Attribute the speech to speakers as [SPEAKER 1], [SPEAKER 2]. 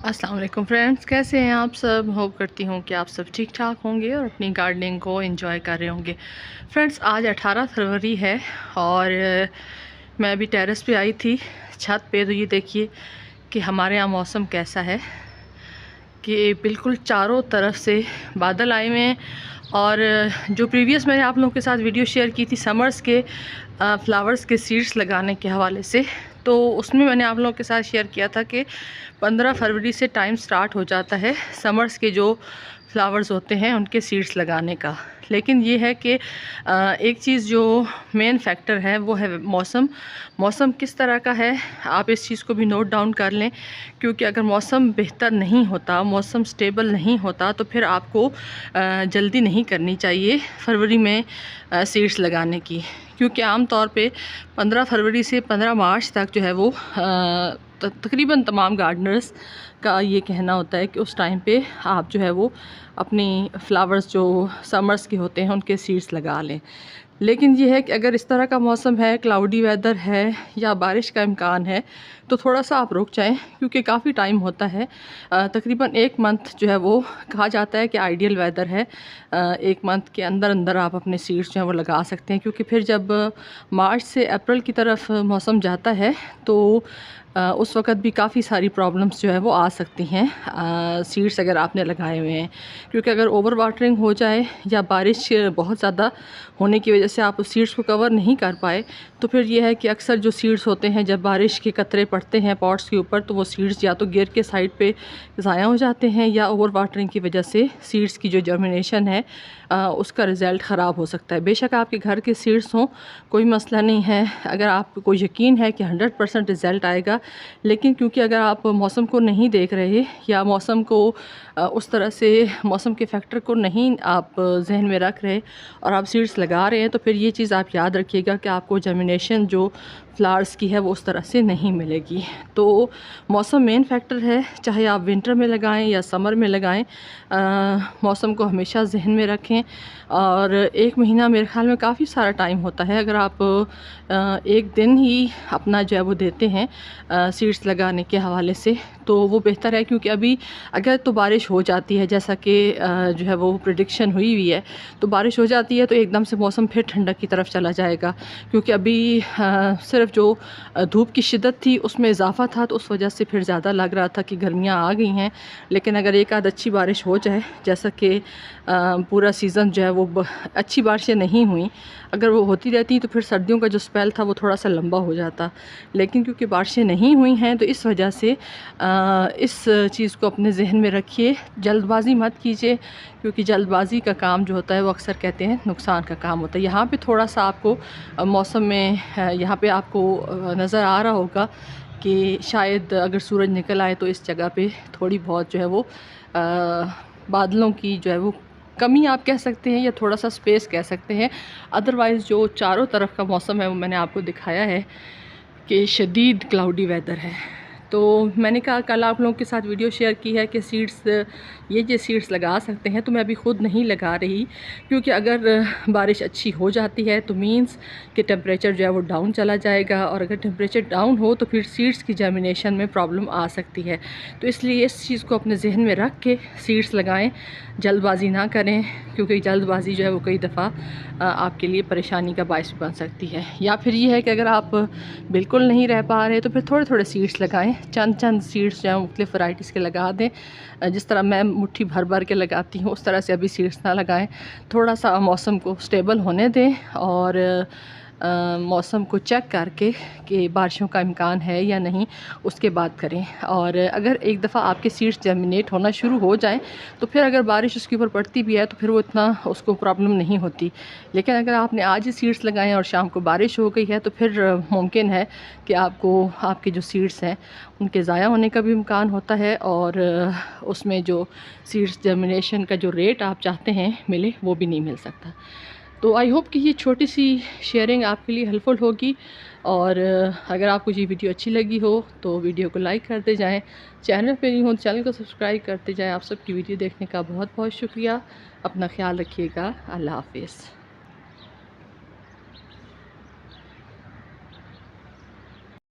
[SPEAKER 1] अस्सलाम वालेकुम फ्रेंड्स, कैसे हैं आप सब। होप करती हूँ कि आप सब ठीक ठाक होंगे और अपनी गार्डनिंग को एंजॉय कर रहे होंगे। फ्रेंड्स, आज 18 फरवरी है और मैं अभी टेरेस पे आई थी छत पे। तो ये देखिए कि हमारे यहाँ मौसम कैसा है कि बिल्कुल चारों तरफ से बादल आए हुए हैं। और जो प्रीवियस मैंने आप लोगों के साथ वीडियो शेयर की थी समर्स के फ्लावर्स के सीड्स लगाने के हवाले से, तो उसमें मैंने आप लोगों के साथ शेयर किया था कि 15 फरवरी से टाइम स्टार्ट हो जाता है समर्स के जो फ्लावर्स होते हैं उनके सीड्स लगाने का। लेकिन ये है कि एक चीज़ जो मेन फैक्टर है वो है मौसम। मौसम किस तरह का है आप इस चीज़ को भी नोट डाउन कर लें, क्योंकि अगर मौसम बेहतर नहीं होता, मौसम स्टेबल नहीं होता, तो फिर आपको जल्दी नहीं करनी चाहिए फरवरी में सीड्स लगाने की। क्योंकि आम तौर पे 15 फरवरी से 15 मार्च तक जो है वो तकरीबन तमाम गार्डनर्स का ये कहना होता है कि उस टाइम पे आप जो है वो अपनी फ्लावर्स जो समर्स के होते हैं उनके सीड्स लगा लें। लेकिन ये है कि अगर इस तरह का मौसम है, क्लाउडी वेदर है या बारिश का इम्कान है, तो थोड़ा सा आप रुक जाएं, क्योंकि काफ़ी टाइम होता है। तकरीबन 1 मंथ जो है वो कहा जाता है कि आइडियल वेदर है। 1 मंथ के अंदर अंदर आप अपने सीड्स जो है वो लगा सकते हैं, क्योंकि फिर जब मार्च से अप्रैल की तरफ मौसम जाता है तो उस वक़्त भी काफ़ी सारी प्रॉब्लम्स जो है वो आ सकती हैं सीड्स अगर आपने लगाए हुए हैं। क्योंकि अगर ओवर वाटरिंग हो जाए या बारिश बहुत ज़्यादा होने की वजह से आप उस सीड्स को कवर नहीं कर पाए, तो फिर ये है कि अक्सर जो सीड्स होते हैं जब बारिश के कतरे पड़ते हैं पॉट्स के ऊपर, तो वो सीड्स या तो गिर के साइड पे ज़ाया हो जाते हैं या ओवर वाटरिंग की वजह से सीड्स की जो जर्मिनेशन है उसका रिज़ल्ट ख़राब हो सकता है। बेशक आपके घर के सीड्स हों, कोई मसला नहीं है, अगर आपको यकीन है कि 100% रिज़ल्ट आएगा। लेकिन क्योंकि अगर आप मौसम को नहीं देख रहे या मौसम को उस तरह से मौसम के फैक्टर को नहीं आप जहन में रख रहे और आप सीड्स लगा रहे हैं, तो फिर ये चीज़ आप याद रखिएगा कि आपको जर्मिनेशन जो फ्लावर्स की है वो उस तरह से नहीं मिलेगी। तो मौसम मेन फैक्टर है, चाहे आप विंटर में लगाएं या समर में लगाएं। मौसम को हमेशा जहन में रखें। और 1 महीना मेरे ख़्याल में काफ़ी सारा टाइम होता है। अगर आप 1 दिन ही अपना जो है वो देते हैं सीड्स लगाने के हवाले से, तो वो बेहतर है। क्योंकि अभी अगर तो बारिश हो जाती है, जैसा कि जो है वो प्रेडिक्शन हुई हुई है, तो बारिश हो जाती है तो एकदम से मौसम फिर ठंडक की तरफ चला जाएगा। क्योंकि अभी सिर्फ जो धूप की शिद्दत थी उसमें इजाफा था, तो उस वजह से फिर ज़्यादा लग रहा था कि गर्मियाँ आ गई हैं। लेकिन अगर एक आध अच्छी बारिश हो जाए, जैसा कि पूरा सीज़न जो है वो अच्छी बारिशें नहीं हुई, अगर वो होती रहती तो फिर सर्दियों का जो स्पेल था वो थोड़ा सा लंबा हो जाता। लेकिन क्योंकि बारिशें नहीं हुई हैं, तो इस वजह से इस चीज़ को अपने जहन में रखिए, जल्दबाज़ी मत कीजिए। क्योंकि जल्दबाज़ी का काम जो होता है वो अक्सर कहते हैं नुकसान का काम होता है। यहाँ पे थोड़ा सा आपको मौसम में यहाँ पे आपको नज़र आ रहा होगा कि शायद अगर सूरज निकल आए तो इस जगह पे थोड़ी बहुत जो है वो बादलों की जो है वो कमी आप कह सकते हैं, या थोड़ा सा स्पेस कह सकते हैं। अदरवाइज़ जो चारों तरफ का मौसम है वो मैंने आपको दिखाया है कि शदीद क्लाउडी वेदर है। तो मैंने कहा कल आप लोगों के साथ वीडियो शेयर की है कि सीड्स ये जो सीड्स लगा सकते हैं, तो मैं अभी ख़ुद नहीं लगा रही। क्योंकि अगर बारिश अच्छी हो जाती है तो मींस कि टेम्परेचर जो है वो डाउन चला जाएगा, और अगर टेम्परेचर डाउन हो तो फिर सीड्स की जर्मिनेशन में प्रॉब्लम आ सकती है। तो इसलिए इस चीज़ को अपने जहन में रख के सीड्स लगाएं, जल्दबाज़ी ना करें। क्योंकि जल्दबाज़ी जो है वो कई दफ़ा आपके लिए परेशानी का बायस बन सकती है। या फिर ये है कि अगर आप बिल्कुल नहीं रह पा रहे तो फिर थोड़े थोड़े सीड्स लगाएं, चंद चंद सीड्स जो हैं मुख्तलिफ़ वैराइटीज़ के लगा दें। जिस तरह मैं मुट्ठी भर भर के लगाती हूँ उस तरह से अभी सीड्स ना लगाएं। थोड़ा सा मौसम को स्टेबल होने दें और मौसम को चेक करके कि बारिशों का इम्कान है या नहीं, उसके बाद करें। और अगर एक दफ़ा आपके सीड्स जर्मिनेट होना शुरू हो जाएं, तो फिर अगर बारिश उसके ऊपर पड़ती भी है तो फिर वो इतना उसको प्रॉब्लम नहीं होती। लेकिन अगर आपने आज ही सीड्स लगाएं और शाम को बारिश हो गई है, तो फिर मुमकिन है कि आपको आपके जो सीड्स हैं उनके ज़ाया होने का भी इम्कान होता है, और उसमें जो सीड्स जर्मिनेशन का जो रेट आप चाहते हैं मिले वो भी नहीं मिल सकता। तो आई होप कि ये छोटी सी शेयरिंग आपके लिए हेल्पफुल होगी। और अगर आपको ये वीडियो अच्छी लगी हो तो वीडियो को लाइक करते जाएं। चैनल पे नहीं हो तो चैनल को सब्सक्राइब करते जाएं। आप सबकी वीडियो देखने का बहुत बहुत शुक्रिया। अपना ख्याल रखिएगा। अल्लाह हाफिज़।